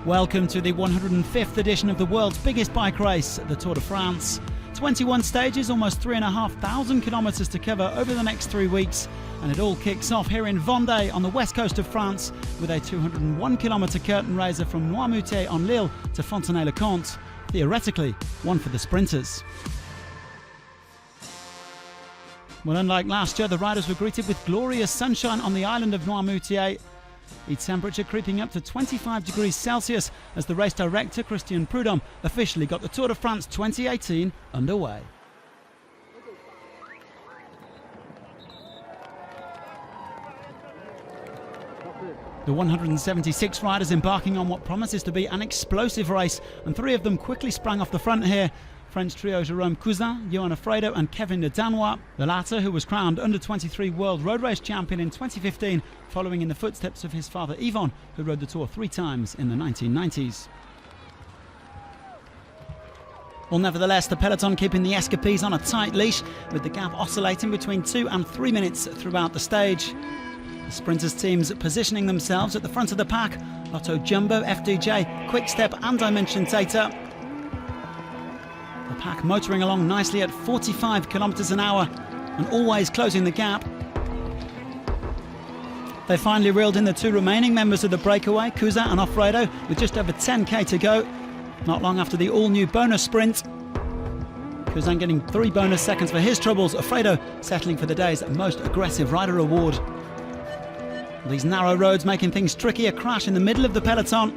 Welcome to the 105th edition of the world's biggest bike race, the Tour de France. 21 stages, almost 3,500 kilometres to cover over the next 3 weeks. And it all kicks off here in Vendée on the west coast of France with a 201 kilometre curtain raiser from Noirmoutier-en-l'Île to Fontenay-le-Comte. Theoretically, one for the sprinters. Well, unlike last year, the riders were greeted with glorious sunshine on the island of Noirmoutier. The temperature creeping up to 25 degrees Celsius as the race director, Christian Prudhomme, officially got the Tour de France 2018 underway. The 176 riders embarking on what promises to be an explosive race, and 3 of them quickly sprang off the front here. French trio Jérôme Cousin, Johan Alfredo and Kevin de Danois. The latter, who was crowned under-23 World Road Race Champion in 2015, following in the footsteps of his father Yvon, who rode the Tour 3 times in the 1990s. Well, nevertheless, the peloton keeping the escapees on a tight leash, with the gap oscillating between 2 and 3 minutes throughout the stage. The sprinters' teams positioning themselves at the front of the pack: Lotto Jumbo, FDJ, Quick-Step and Dimension Data. The pack motoring along nicely at 45 kilometres an hour and always closing the gap. They finally reeled in the 2 remaining members of the breakaway, Cousin and Alfredo, with just over 10k to go. Not long after the all-new bonus sprint. Cousin getting 3 bonus seconds for his troubles, Alfredo settling for the day's most aggressive rider award. These narrow roads making things tricky, a crash in the middle of the peloton.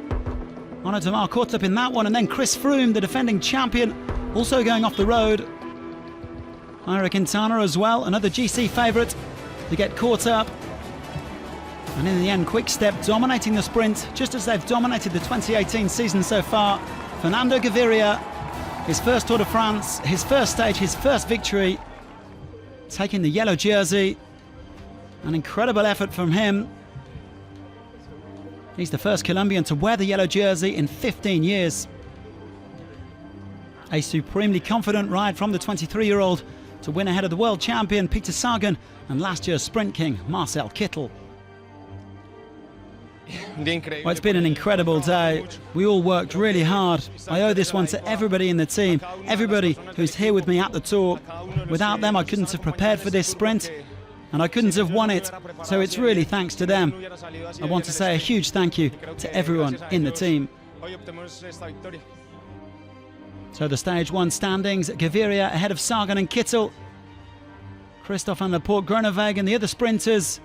Arnaud Démare caught up in that one, and then Chris Froome, the defending champion, also going off the road. Nairo Quintana as well, another GC favourite, to get caught up. And in the end, Quick-Step dominating the sprint, just as they've dominated the 2018 season so far. Fernando Gaviria, his first Tour de France, his first stage, his first victory, taking the yellow jersey. An incredible effort from him. He's the first Colombian to wear the yellow jersey in 15 years. A supremely confident ride from the 23-year-old to win ahead of the world champion Peter Sagan and last year's sprint king Marcel Kittel. Well, it's been an incredible day. We all worked really hard. I owe this one to everybody in the team, everybody who's here with me at the Tour. Without them, I couldn't have prepared for this sprint, and I couldn't have won it, so it's really thanks to them. I want to say a huge thank you to everyone in the team. So the stage 1 standings: Gaviria ahead of Sagan and Kittel. Christophe van der Poort, Groenewegen and the other sprinters.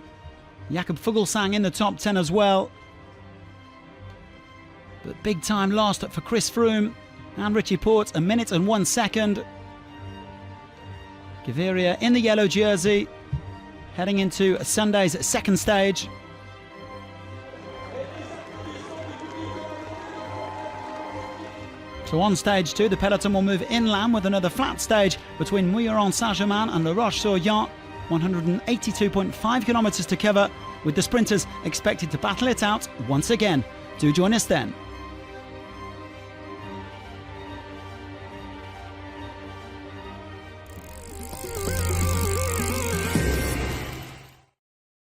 Jakob Fuglsang in the top 10 as well. But big time lost for Chris Froome and Richie Porte, 1 minute and 1 second. Gaviria in the yellow jersey, heading into Sunday's second stage. So on stage 2, the peloton will move inland with another flat stage between Mouilleron-Saint-Germain and La Roche-sur-Yon. 182.5 kilometres to cover, with the sprinters expected to battle it out once again. Do join us then.